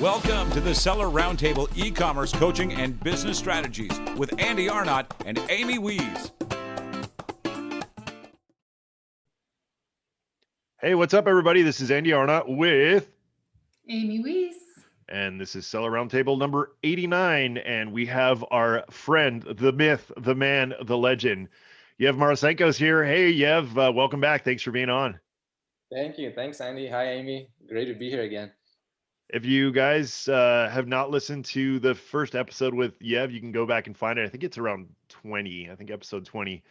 Welcome to the Seller Roundtable e-commerce coaching and business strategies with Andy Arnott and Amy Wees. Hey, what's up, everybody? This is Andy Arnott with Amy Wees. And this is Seller Roundtable number 89. And we have our friend, the myth, the man, the legend, Yev Marasenko's here. Hey, Yev, welcome back. Thanks for being on. Thank you. Thanks, Andy. Hi, Amy. Great to be here again. If you guys have not listened to the first episode with Yev, you can go back and find it. I think it's around 20. I think episode 20.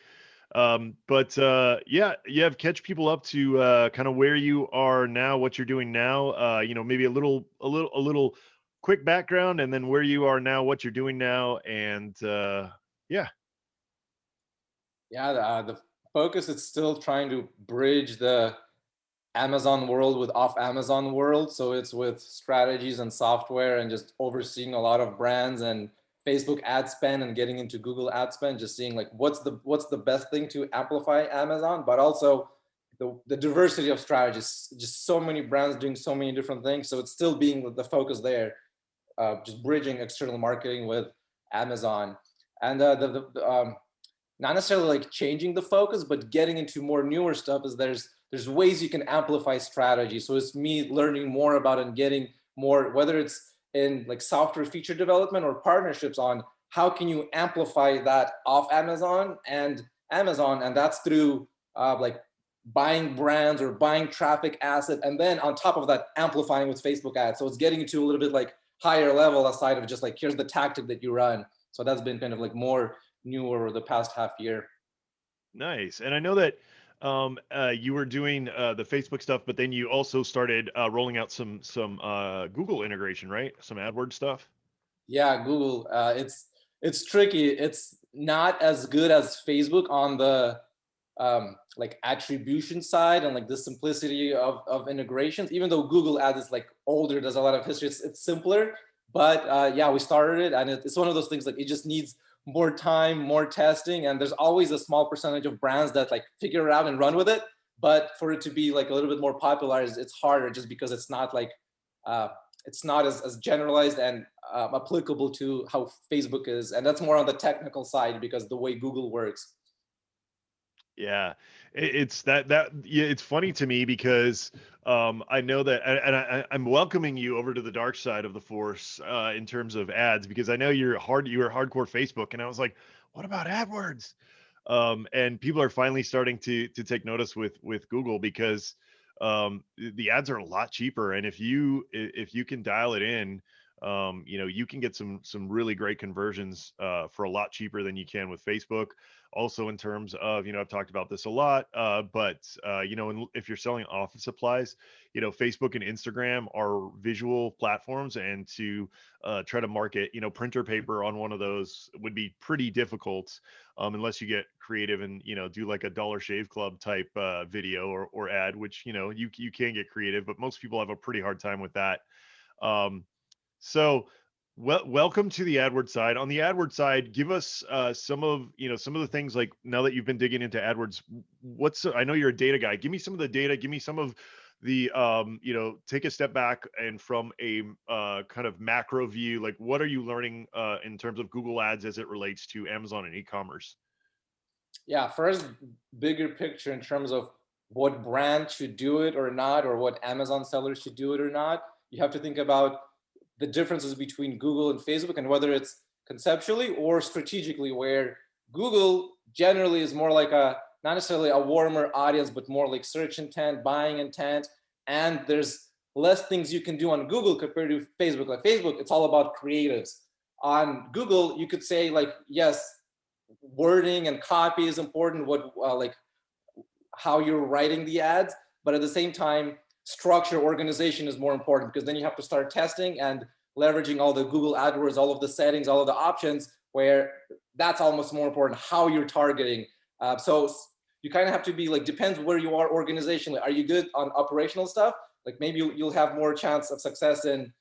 Yeah, Yev, catch people up to kind of where you are now, what you're doing now. Maybe a little quick background, and then where you are now, what you're doing now, and yeah. Yeah, the focus is still trying to bridge the Amazon world with off Amazon world. So it's with strategies and software and just overseeing a lot of brands and Facebook ad spend and getting into Google ad spend, just seeing like what's the best thing to amplify Amazon, but also the diversity of strategies, just so many brands doing so many different things. So it's still being the focus there, just bridging external marketing with Amazon. And not necessarily like changing the focus, but getting into more newer stuff is there's ways you can amplify strategy. So it's me learning more about and getting more, whether it's in like software feature development or partnerships on how can you amplify that off Amazon, and that's through like buying brands or buying traffic asset, and then on top of that amplifying with Facebook ads. So it's getting into a little bit like higher level aside of just like here's the tactic that you run. So that's been kind of like more newer the past half year. Nice. And I know that you were doing the Facebook stuff, but then you also started rolling out some Google integration, right? Some AdWords stuff. Yeah, Google. It's tricky. It's not as good as Facebook on the like attribution side and like the simplicity of integrations. Even though Google Ads is like older, there's a lot of history. It's simpler, but yeah, we started it, and it's one of those things like it just needs more time, more testing, and there's always a small percentage of brands that like figure it out and run with it. But for it to be like a little bit more popular, it's harder just because it's not like it's not as generalized and applicable to how Facebook is, and that's more on the technical side because the way Google works. Yeah, it's it's funny to me because I know that, and I'm welcoming you over to the dark side of the force in terms of ads, because I know you were hardcore Facebook, and I was like, what about AdWords? And people are finally starting to take notice with Google, because the ads are a lot cheaper, and if you can dial it in, you can get some really great conversions for a lot cheaper than you can with Facebook. Also, in terms of, I've talked about this a lot, but if you're selling office supplies, Facebook and Instagram are visual platforms, and to try to market, printer paper on one of those would be pretty difficult, unless you get creative and, do like a Dollar Shave Club type video or ad, which, you can get creative, but most people have a pretty hard time with that. So welcome to the AdWords side. On the AdWords side, give us some of the things, like now that you've been digging into AdWords, I know you're a data guy. Give me some of the data, give me some of the, take a step back, and from a kind of macro view, like what are you learning in terms of Google Ads as it relates to Amazon and e-commerce? Yeah, first, bigger picture in terms of what brand should do it or not, or what Amazon sellers should do it or not. You have to think about the differences between Google and Facebook, and whether it's conceptually or strategically, where Google generally is more like not necessarily a warmer audience, but more like search intent, buying intent. And there's less things you can do on Google compared to Facebook. Like Facebook, it's all about creatives. On Google, you could say like, yes, wording and copy is important, like how you're writing the ads, but at the same time, structure, organization is more important, because then you have to start testing and leveraging all the Google AdWords, all of the settings, all of the options, where that's almost more important, how you're targeting. So you kind of have to be like, depends where you are organizationally. Are you good on operational stuff? Like maybe you'll have more chance of success in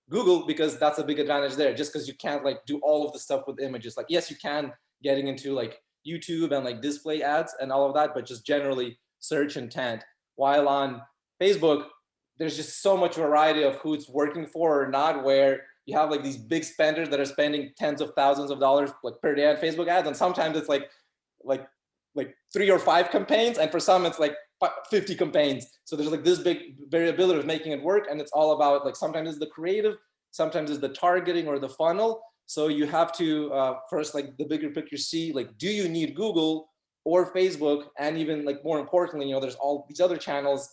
Google, because that's a big advantage there, just because you can't like do all of the stuff with images. Like, yes, you can getting into like YouTube and like display ads and all of that, but just generally search intent. While on Facebook, there's just so much variety of who it's working for or not, where you have like these big spenders that are spending tens of thousands of dollars like per day on Facebook ads. And sometimes it's like 3 or 5 campaigns. And for some, it's like 50 campaigns. So there's like this big variability of making it work. And it's all about like, sometimes it's the creative, sometimes it's the targeting or the funnel. So you have to first, like the bigger picture, see like, do you need Google or Facebook? And even like more importantly, there's all these other channels.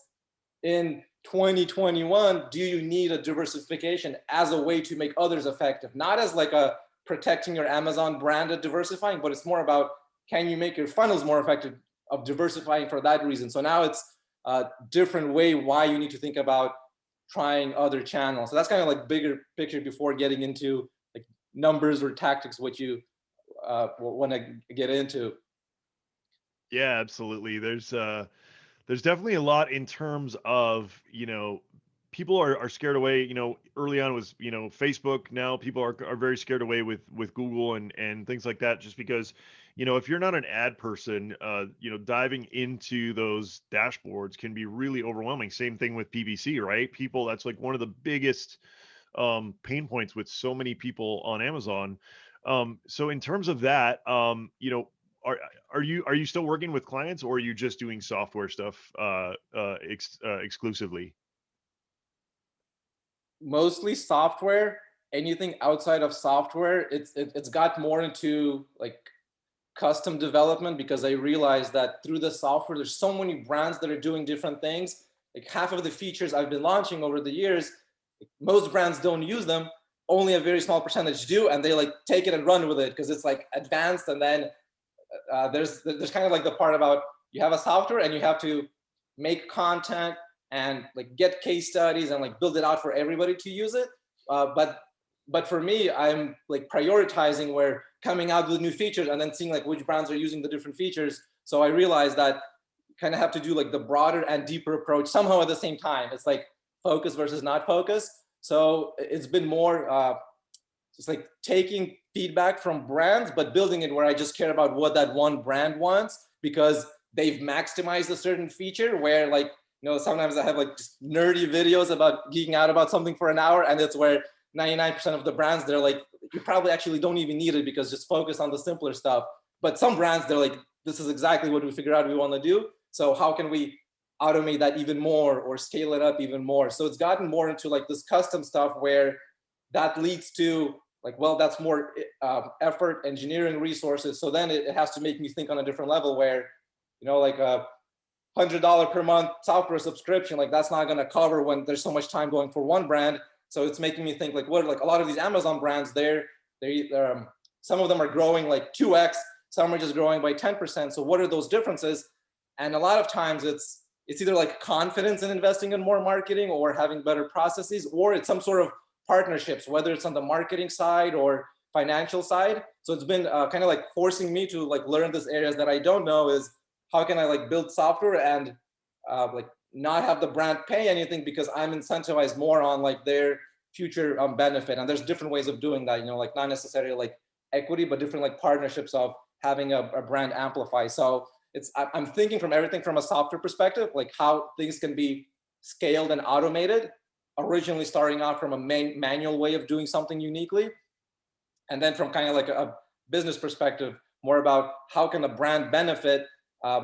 In 2021, do you need a diversification as a way to make others effective? Not as like a protecting your Amazon brand at diversifying, but it's more about, can you make your funnels more effective of diversifying for that reason? So now it's a different way why you need to think about trying other channels. So that's kind of like bigger picture before getting into like numbers or tactics, what you want to get into. Yeah, absolutely. There's definitely a lot in terms of, people are scared away. Early on was, Facebook. Now people are very scared away with Google and things like that, just because, if you're not an ad person, diving into those dashboards can be really overwhelming. Same thing with PPC, right? People, that's like one of the biggest pain points with so many people on Amazon. So in terms of that, are you still working with clients, or are you just doing software stuff exclusively? Mostly software. Anything outside of software, it's got more into like custom development, because I realized that through the software, there's so many brands that are doing different things. Like half of the features I've been launching over the years, most brands don't use them. Only a very small percentage do, and they like take it and run with it because it's like advanced. And then there's kind of like the part about, you have a software and you have to make content and like get case studies and like build it out for everybody to use it. But for me, I'm like prioritizing where coming out with new features and then seeing like which brands are using the different features. So I realized that you kind of have to do like the broader and deeper approach somehow at the same time. It's like focus versus not focus. So it's been more just like taking feedback from brands, but building it where I just care about what that one brand wants, because they've maximized a certain feature where like, sometimes I have like just nerdy videos about geeking out about something for an hour, and it's where 99% of the brands, they're like, you probably actually don't even need it because just focus on the simpler stuff. But some brands, they're like, this is exactly what we figured out we want to do. So how can we automate that even more or scale it up even more? So it's gotten more into like this custom stuff where that leads to like, well, that's more effort, engineering resources. So then it has to make me think on a different level where, like a $100 per month software subscription, like that's not going to cover when there's so much time going for one brand. So it's making me think like, what, like a lot of these Amazon brands, they're some of them are growing like 2x, some are just growing by 10%. So what are those differences? And a lot of times it's either like confidence in investing in more marketing or having better processes, or it's some sort of partnerships, whether it's on the marketing side or financial side. So it's been kind of like forcing me to like learn these areas that I don't know, is how can I like build software and like not have the brand pay anything, because I'm incentivized more on like their future benefit. And there's different ways of doing that, like not necessarily like equity, but different like partnerships of having a brand amplify. So I'm thinking from everything from a software perspective, like how things can be scaled and automated, originally starting out from a manual way of doing something uniquely. And then from kind of like a business perspective, more about how can a brand benefit,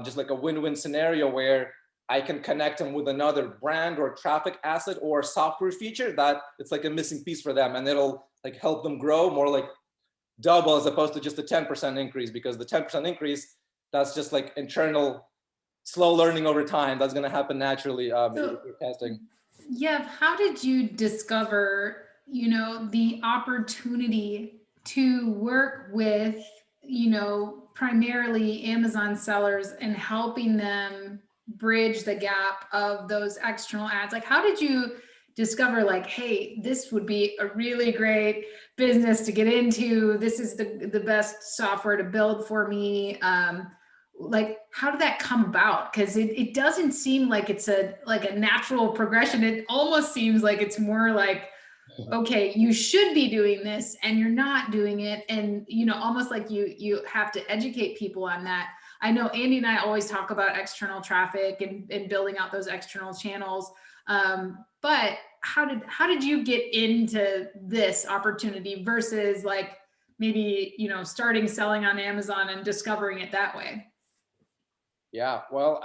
just like a win-win scenario where I can connect them with another brand or traffic asset or software feature that it's like a missing piece for them, and it'll like help them grow more, like double as opposed to just a 10% increase, because the 10% increase, that's just like internal slow learning over time. That's going to happen naturally if you're testing. Yeah, how did you discover, the opportunity to work with, primarily Amazon sellers and helping them bridge the gap of those external ads? Like, how did you discover like, hey, this would be a really great business to get into. This is the best software to build for me. Like, how did that come about? Because it doesn't seem like it's a natural progression. It almost seems like it's more like, okay, you should be doing this and you're not doing it. And, almost like you have to educate people on that. I know Andy and I always talk about external traffic and building out those external channels. But how did you get into this opportunity versus like maybe, you know, starting selling on Amazon and discovering it that way? Yeah, well,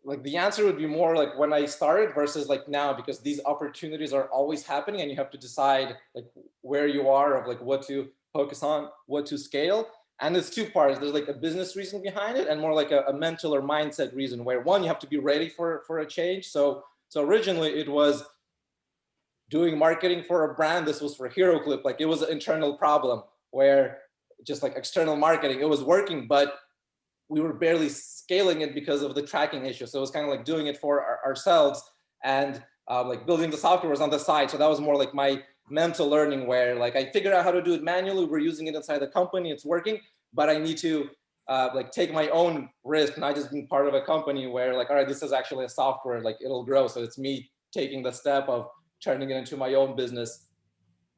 like the answer would be more like when I started versus like now, because these opportunities are always happening and you have to decide like where you are of like what to focus on, what to scale. And there's two parts. There's like a business reason behind it and more like a mental or mindset reason, where one, you have to be ready for a change. So originally it was doing marketing for a brand. This was for HeroClip. Like it was an internal problem where just like external marketing, it was working, but we were barely scaling it because of the tracking issue. So it was kind of like doing it for ourselves, and like building the software was on the side. So that was more like my mental learning, where like I figured out how to do it manually. We're using it inside the company, it's working, but I need to like take my own risk, not just being part of a company where like, all right, this is actually a software, like it'll grow. So it's me taking the step of turning it into my own business.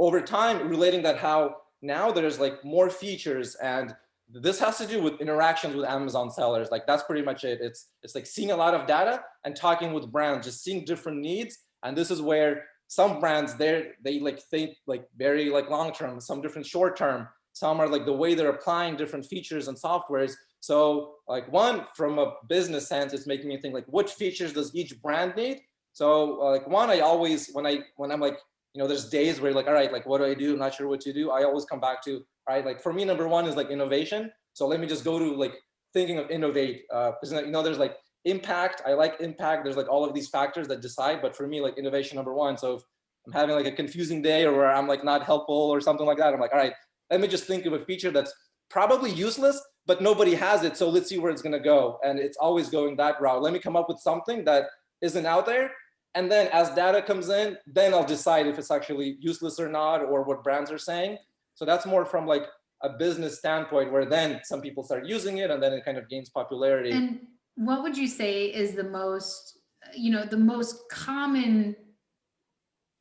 Over time, relating that how now there's like more features, and this has to do with interactions with Amazon sellers. Like that's pretty much it. It's like seeing a lot of data and talking with brands, just seeing different needs. And this is where some brands they like think like very like long-term, some different short-term, some are like the way they're applying different features and softwares. So like one, from a business sense, it's making me think like what features does each brand need? So like one, I always, when I'm like, you know, there's days where like, all right, like what do I do? I'm not sure what to do. I always come back to, all right, like for me, number one is like innovation. So let me just go to like thinking of innovate, because you know, there's like impact. I like impact. There's like all of these factors that decide, but for me, like innovation number one. So if I'm having like a confusing day or where I'm like not helpful or something like that, I'm like, all right, let me just think of a feature that's probably useless, but nobody has it. So let's see where it's gonna go. And it's always going that route. Let me come up with something that isn't out there. And then as data comes in, then I'll decide if it's actually useless or not, or what brands are saying. So that's more from like a business standpoint, where then some people start using it and then it kind of gains popularity. And what would you say is the most, you know, the most common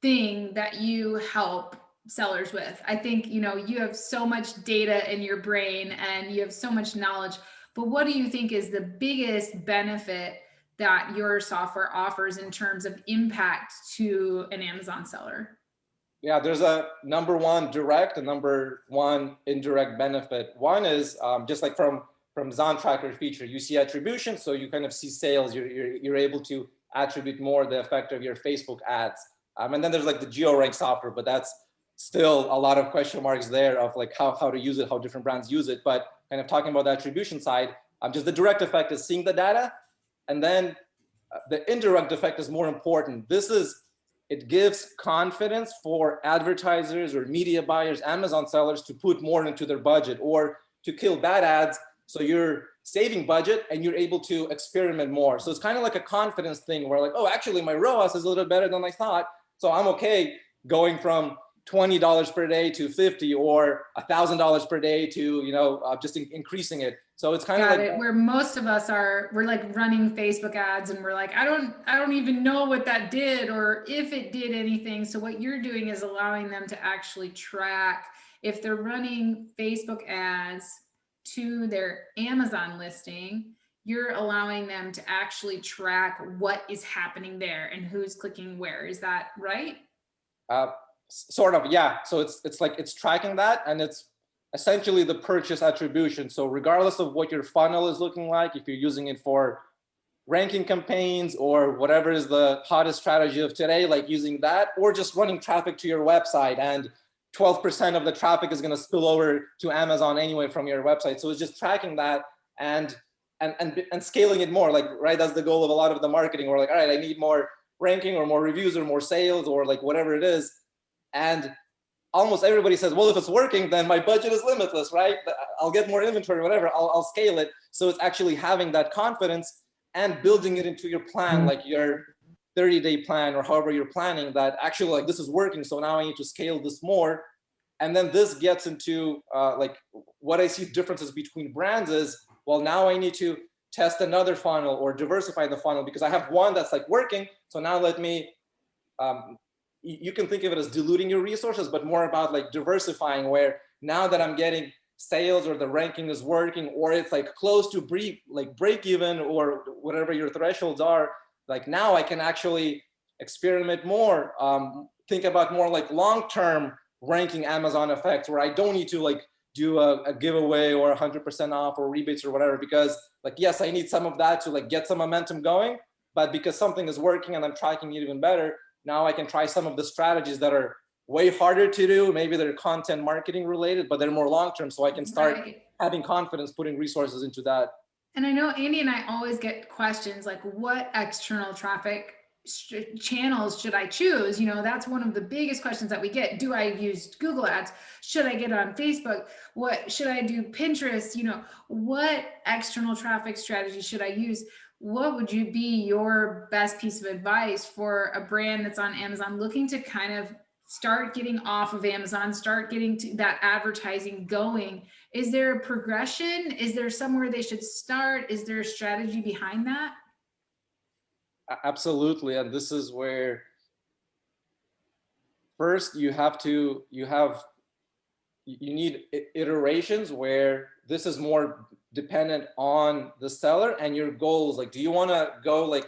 thing that you help sellers with? I think, you know, you have so much data in your brain and you have so much knowledge, but what do you think is the biggest benefit that your software offers in terms of impact to an Amazon seller? Yeah, there's a number one direct and number one indirect benefit. One is just like from Zon Tracker feature, you see attribution, so you kind of see sales. You're able to attribute more the effect of your Facebook ads. And then there's like the geo-rank software, but that's still a lot of question marks there of like how to use it, how different brands use it. But kind of talking about the attribution side, just the direct effect is seeing the data, and then the indirect effect is more important. It gives confidence for advertisers or media buyers, Amazon sellers, to put more into their budget or to kill bad ads. So you're saving budget and you're able to experiment more. So it's kind of like a confidence thing where like, oh, actually my ROAS is a little better than I thought. So I'm okay going from $20 per day to $50 or $1,000 per day to, you know, just increasing it. So it's kind of like where most of us are, we're like running Facebook ads and we're like, I don't even know what that did or if it did anything. So what you're doing is allowing them to actually track if they're running Facebook ads to their Amazon listing, you're allowing them to actually track what is happening there and who's clicking where. Is that right? Sort of, yeah. So it's like it's tracking that, and it's essentially the purchase attribution. So regardless of what your funnel is looking like, if you're using it for ranking campaigns or whatever is the hottest strategy of today, like using that, or just running traffic to your website, and 12% of the traffic is going to spill over to Amazon anyway from your website. So it's just tracking that and scaling it more. Like, right, that's the goal of a lot of the marketing. We're like, all right, I need more ranking or more reviews or more sales or like whatever it is. And almost everybody says, well, if it's working, then my budget is limitless, right? I'll get more inventory, whatever, I'll scale it. So it's actually having that confidence and building it into your plan, like your 30-day plan or however you're planning, that actually like this is working. So now I need to scale this more. And then this gets into like what I see differences between brands is, well, now I need to test another funnel or diversify the funnel because I have one that's like working. So now let me, you can think of it as diluting your resources, but more about like diversifying, where now that I'm getting sales or the ranking is working, or it's like close to break even or whatever your thresholds are, like now I can actually experiment more, think about more like long-term ranking Amazon effects, where I don't need to like do a giveaway or 100% off or rebates or whatever, because like, yes, I need some of that to like get some momentum going, but because something is working and I'm tracking it even better, now I can try some of the strategies that are way harder to do. Maybe they're content marketing related, but they're more long-term. So I can start having confidence putting resources into that. And I know Andy and I always get questions like, what external traffic channels should I choose? You know, that's one of the biggest questions that we get. Do I use Google ads? Should I get on Facebook? What should I do? Pinterest? You know, what external traffic strategy should I use? What would you be your best piece of advice for a brand that's on Amazon looking to kind of start getting off of Amazon, start getting to that advertising going? Is there a progression? Is there somewhere they should start? Is there a strategy behind that? Absolutely. And this is where first you need iterations where this is more dependent on the seller and your goals. Like, do you want to go like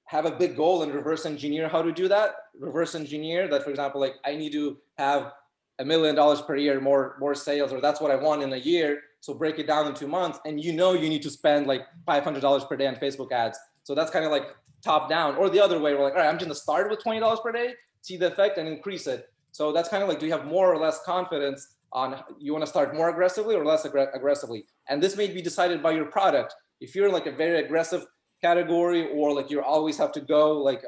have a big goal and reverse engineer how to do that? Reverse engineer that, for example, like I need to have $1 million per year, more sales, or that's what I want in a year. So break it down in 2 months, and you know you need to spend like $500 per day on Facebook ads. So that's kind of like top down. Or the other way, we're like, all right, I'm just gonna start with $20 per day, see the effect, and increase it. So that's kind of like, do you have more or less confidence on you want to start more aggressively or less aggressively? And this may be decided by your product. If you're like a very aggressive category, or like you always have to go like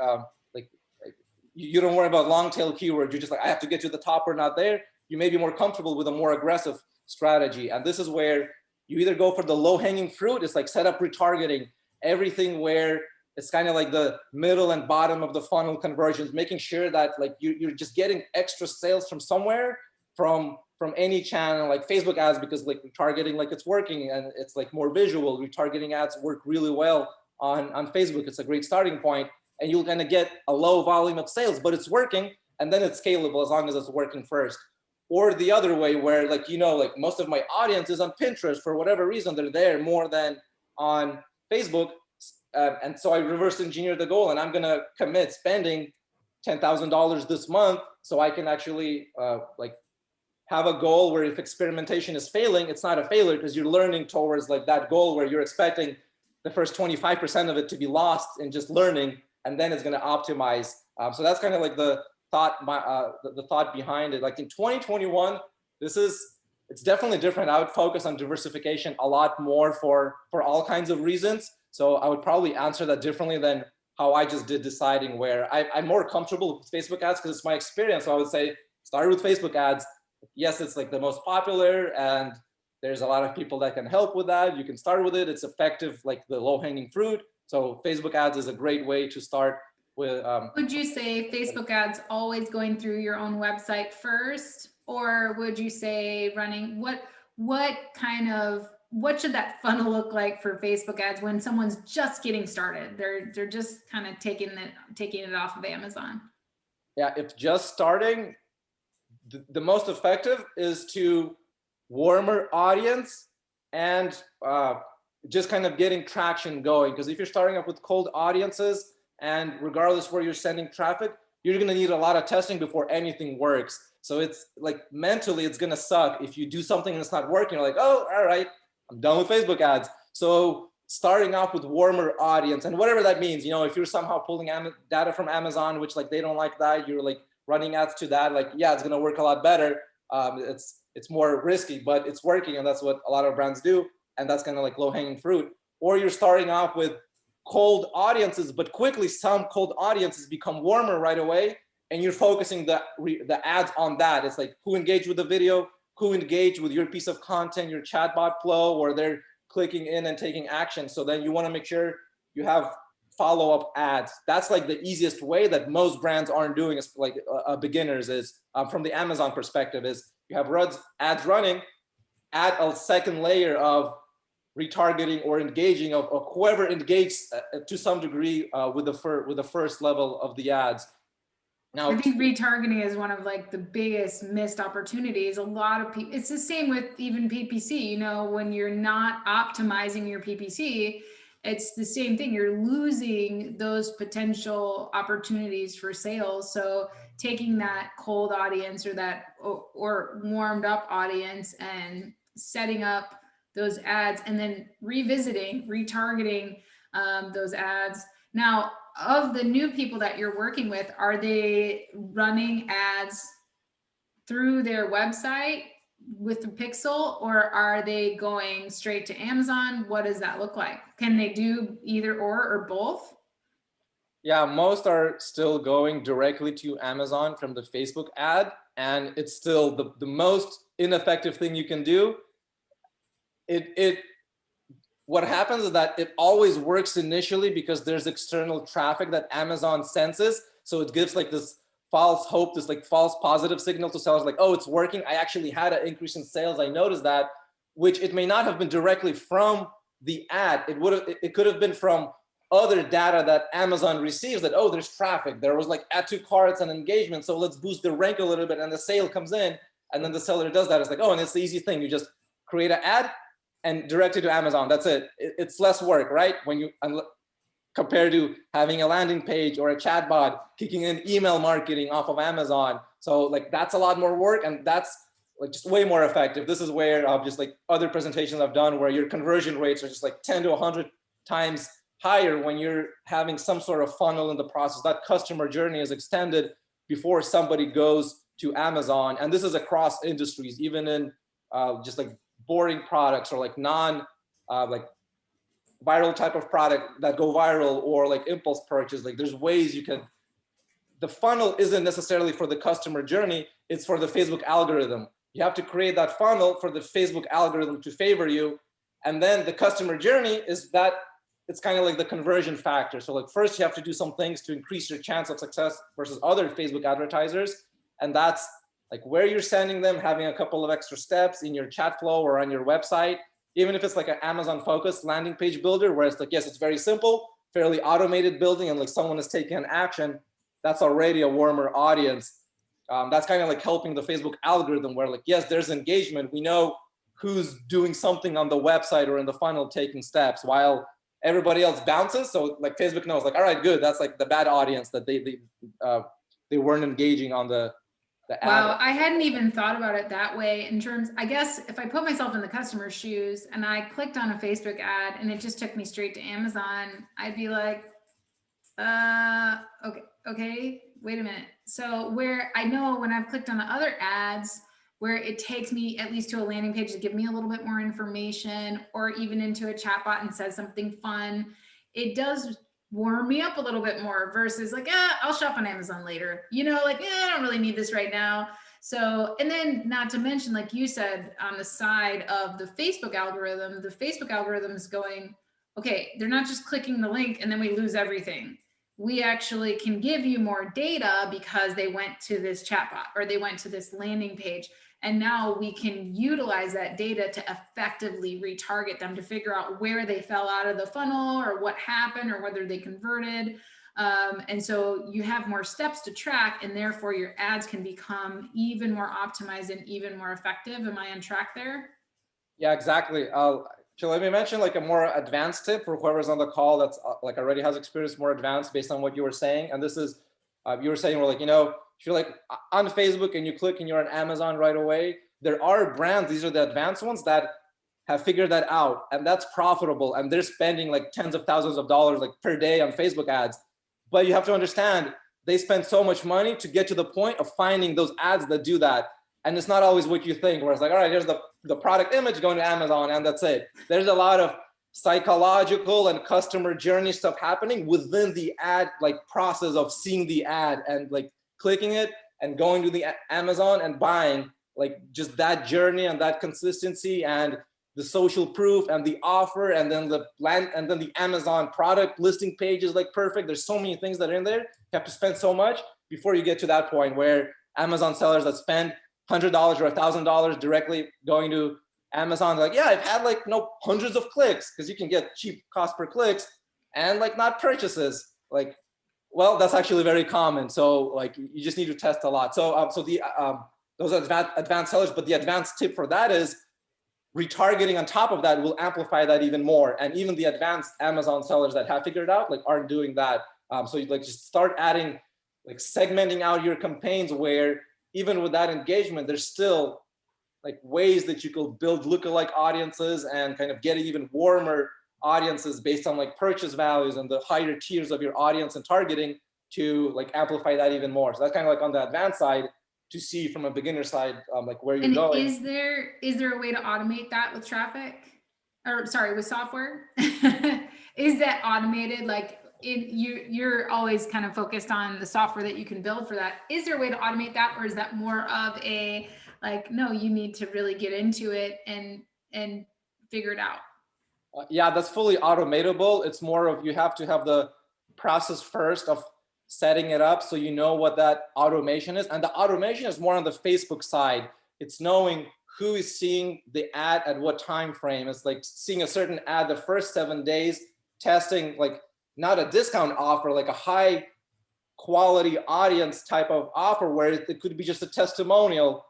you don't worry about long tail keywords, you're just like, I have to get to the top or not there, you may be more comfortable with a more aggressive strategy. And this is where you either go for the low hanging fruit, it's like set up retargeting, everything where it's kind of like the middle and bottom of the funnel conversions, making sure that like you're just getting extra sales from somewhere, from any channel, like Facebook ads, because like retargeting, like it's working and it's like more visual. Retargeting ads work really well on Facebook. It's a great starting point, and you'll kind of get a low volume of sales, but it's working, and then it's scalable as long as it's working first. Or the other way where like, you know, like most of my audience is on Pinterest for whatever reason, they're there more than on Facebook. And so I reverse engineer the goal, and I'm going to commit spending $10,000 this month so I can actually like have a goal where if experimentation is failing, it's not a failure because you're learning towards like that goal where you're expecting the first 25% of it to be lost in just learning, and then it's going to optimize. So that's kind of like the thought, the thought behind it. Like in 2021, it's definitely different. I would focus on diversification a lot more for all kinds of reasons. So I would probably answer that differently than how I just did, deciding where I'm more comfortable with Facebook ads because it's my experience. So I would say start with Facebook ads. Yes, it's like the most popular, and there's a lot of people that can help with that. You can start with it. It's effective, like the low-hanging fruit. So Facebook ads is a great way to start with. Would you say Facebook ads always going through your own website first, or would you say running what should that funnel look like for Facebook ads when someone's just getting started? They're just kind of taking it off of Amazon. Yeah, if just starting, the most effective is to warmer audience and just kind of getting traction going. Because if you're starting up with cold audiences, and regardless where you're sending traffic, you're going to need a lot of testing before anything works. So it's like mentally, it's going to suck if you do something and it's not working. You're like, oh, all right, I'm done with Facebook ads. So starting off with warmer audience, and whatever that means, you know, if you're somehow pulling data from Amazon, which like they don't like that, you're like running ads to that, like, yeah, it's going to work a lot better. It's more risky, but it's working, and that's what a lot of brands do, and that's kind of like low-hanging fruit. Or you're starting off with cold audiences, but quickly some cold audiences become warmer right away, and you're focusing the ads on that. It's like who engaged with the video, who engaged with your piece of content, your chatbot flow, or they're clicking in and taking action. So then you want to make sure you have follow-up ads. That's like the easiest way that most brands aren't doing, as like beginners, is from the Amazon perspective, is you have ads running, add a second layer of retargeting or engaging of whoever engaged to some degree with the first level of the ads. Now, I think retargeting is one of like the biggest missed opportunities. A lot of people, it's the same with even PPC, you know, when you're not optimizing your PPC, it's the same thing. You're losing those potential opportunities for sales. So taking that cold audience or that or warmed up audience and setting up those ads and then revisiting, retargeting those ads. Now, of the new people that you're working with, are they running ads through their website with the Pixel, or are they going straight to Amazon? What does that look like? Can they do either or both? Yeah, most are still going directly to Amazon from the Facebook ad, and it's still the most ineffective thing you can do. What happens is that it always works initially because there's external traffic that Amazon senses. So it gives like this false hope, this like false positive signal to sellers like, oh, it's working. I actually had an increase in sales. I noticed that, which it may not have been directly from the ad. It could have been from other data that Amazon receives that, oh, there's traffic. There was like add to carts and engagement. So let's boost the rank a little bit, and the sale comes in, and then the seller does that. It's like, oh, and it's the easy thing. You just create an ad and direct it to Amazon. That's it. It's less work, right? When you compared to having a landing page or a chatbot, kicking in email marketing off of Amazon. So like that's a lot more work, and that's like just way more effective. This is where just like other presentations I've done where your conversion rates are just like 10 to 100 times higher when you're having some sort of funnel in the process. That customer journey is extended before somebody goes to Amazon. And this is across industries, even in just like boring products or like like viral type of product that go viral or like impulse purchase. Like there's ways you can, the funnel isn't necessarily for the customer journey, it's for the Facebook algorithm. You have to create that funnel for the Facebook algorithm to favor you. And then the customer journey is that it's kind of like the conversion factor. So like first you have to do some things to increase your chance of success versus other Facebook advertisers. And that's like where you're sending them, having a couple of extra steps in your chat flow or on your website, even if it's like an Amazon focused landing page builder, where it's like, yes, it's very simple, fairly automated building, and like someone is taking an action, that's already a warmer audience. That's kind of like helping the Facebook algorithm where like, yes, there's engagement. We know who's doing something on the website or in the funnel taking steps while everybody else bounces. So like Facebook knows like, all right, good. That's like the bad audience that they weren't engaging on the ad. Wow, I hadn't even thought about it that way in terms, I guess if I put myself in the customer's shoes and I clicked on a Facebook ad and it just took me straight to Amazon, I'd be like, okay, wait a minute. So where I know when I've clicked on the other ads, where it takes me at least to a landing page to give me a little bit more information, or even into a chatbot and says something fun, it does warm me up a little bit more versus like, I'll shop on Amazon later. You know, like, I don't really need this right now. So, and then not to mention, like you said, on the side of the Facebook algorithm is going, okay, they're not just clicking the link and then we lose everything. We actually can give you more data because they went to this chatbot or they went to this landing page. And now we can utilize that data to effectively retarget them to figure out where they fell out of the funnel or what happened or whether they converted. And so you have more steps to track, and therefore your ads can become even more optimized and even more effective. Am I on track there? Yeah, exactly. So let me mention like a more advanced tip for whoever's on the call that's like already has experience more advanced based on what you were saying. And this is, you were saying, we're like, you know, if you're like on Facebook and you click and you're on Amazon right away, there are brands, these are the advanced ones that have figured that out, and that's profitable. And they're spending like tens of thousands of dollars like per day on Facebook ads. But you have to understand, they spend so much money to get to the point of finding those ads that do that. And it's not always what you think, where it's like, all right, here's the product image going to Amazon and that's it. There's a lot of psychological and customer journey stuff happening within the ad like process of seeing the ad and like clicking it and going to the Amazon and buying. Like just that journey and that consistency and the social proof and the offer and then the land and then the Amazon product listing page is like perfect. There's so many things that are in there. You have to spend so much before you get to that point where Amazon sellers that spend $100 or $1,000 directly going to Amazon, like, yeah, I've had like hundreds of clicks, because you can get cheap cost per clicks and like not purchases. Like, well, that's actually very common. So like you just need to test a lot. So those are advanced sellers, but the advanced tip for that is retargeting on top of that will amplify that even more. And even the advanced Amazon sellers that have figured out like aren't doing that. So you like just start adding, like segmenting out your campaigns where even with that engagement, there's still like ways that you could build lookalike audiences and kind of get even warmer audiences based on like purchase values and the higher tiers of your audience and targeting to like amplify that even more. So that's kind of like on the advanced side to see from a beginner side, like where you're going. Is there a way to automate that with traffic, or sorry, with software? Is that automated? Like you're always kind of focused on the software that you can build for that. Is there a way to automate that, or is that more of a like, no, you need to really get into it and figure it out? Yeah, that's fully automatable. It's more of you have to have the process first of setting it up so you know what that automation is. And the automation is more on the Facebook side. It's knowing who is seeing the ad at what time frame. It's like seeing a certain ad the first 7 days, testing like not a discount offer, like a high quality audience type of offer where it could be just a testimonial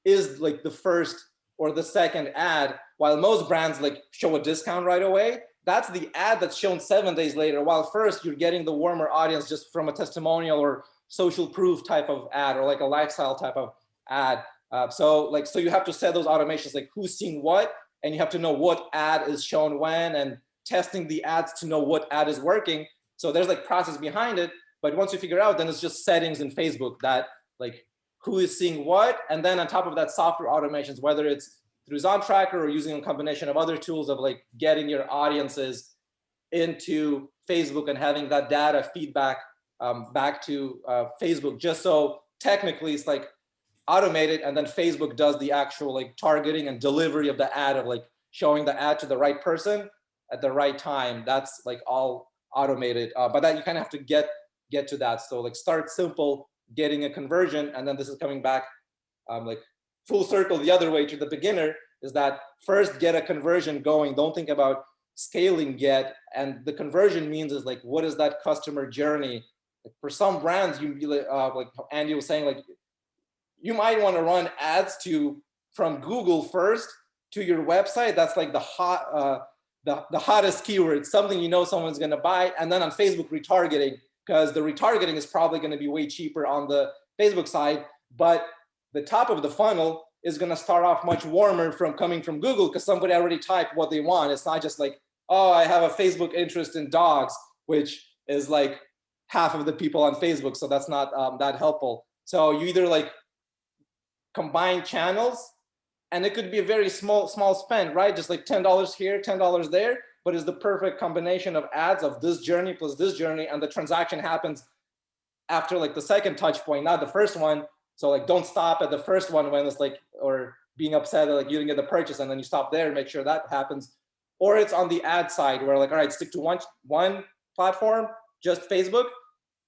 is like the first or the second ad, while most brands like show a discount right away. That's the ad that's shown 7 days later, while first you're getting the warmer audience just from a testimonial or social proof type of ad or like a lifestyle type of ad. So you have to set those automations, like who's seeing what, and you have to know what ad is shown when and testing the ads to know what ad is working. So there's like process behind it, but once you figure out, then it's just settings in Facebook that like who is seeing what, and then on top of that software automations, whether it's through Zone Tracker or using a combination of other tools of like getting your audiences into Facebook and having that data feedback back to Facebook, just so technically it's like automated, and then Facebook does the actual like targeting and delivery of the ad of like showing the ad to the right person at the right time. That's like all automated, but that you kind of have to get to that. So like start simple, getting a conversion, and then this is coming back like full circle the other way to the beginner, is that first get a conversion going. Don't think about scaling yet. And the conversion means is like, what is that customer journey? Like for some brands, you like Andy was saying, like you might want to run ads from Google first to your website. That's like the hottest keyword, something you know someone's going to buy, and then on Facebook retargeting, because the retargeting is probably going to be way cheaper on the Facebook side, but the top of the funnel is going to start off much warmer from coming from Google because somebody already typed what they want. It's not just like, oh, I have a Facebook interest in dogs, which is like half of the people on Facebook. So that's not that helpful. So you either like combine channels, and it could be a very small spend, right? Just like $10 here, $10 there, but it's the perfect combination of ads of this journey plus this journey, and the transaction happens after like the second touch point, not the first one. So like don't stop at the first one when it's like, or being upset that like you didn't get the purchase, and then you stop there and make sure that happens. Or it's on the ad side where like, all right, stick to one platform, just Facebook,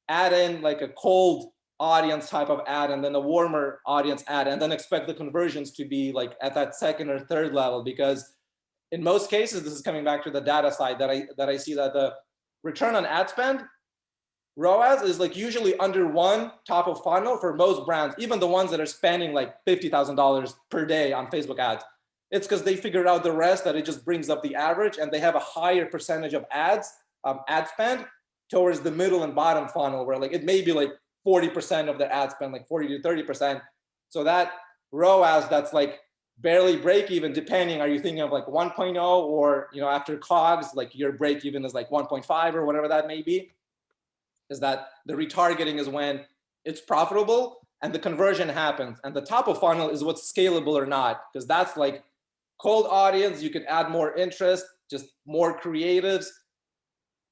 add in like a cold audience type of ad and then a warmer audience ad, and then expect the conversions to be like at that second or third level. Because in most cases, this is coming back to the data side that I see that the return on ad spend, ROAS, is like usually under one top of funnel for most brands, even the ones that are spending like $50,000 per day on Facebook ads. It's because they figured out the rest, that it just brings up the average, and they have a higher percentage of ads, ad spend towards the middle and bottom funnel, where like it may be like 40% of the ad spend, like 40 to 30%. So that ROAS, that's like barely break even, depending, are you thinking of like 1.0, or, you know, after COGS, like your break even is like 1.5 or whatever that may be, is that the retargeting is when it's profitable and the conversion happens. And the top of funnel is what's scalable or not, because that's like cold audience, you can add more interest, just more creatives,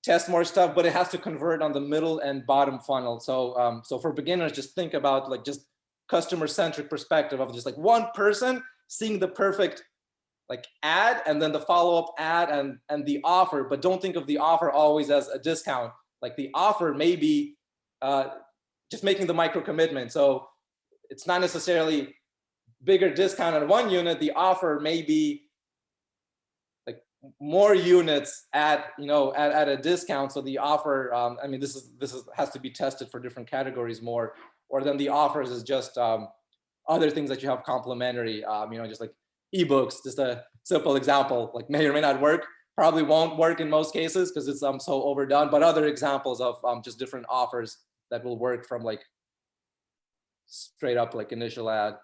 test more stuff, but it has to convert on the middle and bottom funnel. So so for beginners, just think about like just customer-centric perspective of just like one person seeing the perfect like ad, and then the follow-up ad and the offer, but don't think of the offer always as a discount. Like the offer may be just making the micro commitment. So it's not necessarily bigger discount on one unit. The offer may be like more units at, you know, at a discount. So the offer, I mean, this has to be tested for different categories more, or then the offers is just other things that you have complementary, you know, just like ebooks, just a simple example, like may or may not work. Probably won't work in most cases because it's so overdone. But other examples of just different offers that will work from like straight up like initial ad.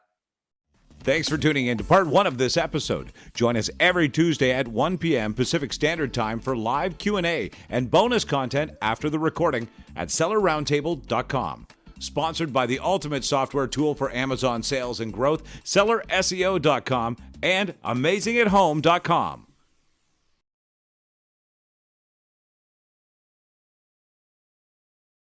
Thanks for tuning in to part 1 of this episode. Join us every Tuesday at 1 p.m. Pacific Standard Time for live Q&A and bonus content after the recording at sellerroundtable.com. Sponsored by the ultimate software tool for Amazon sales and growth, sellerseo.com and amazingathome.com.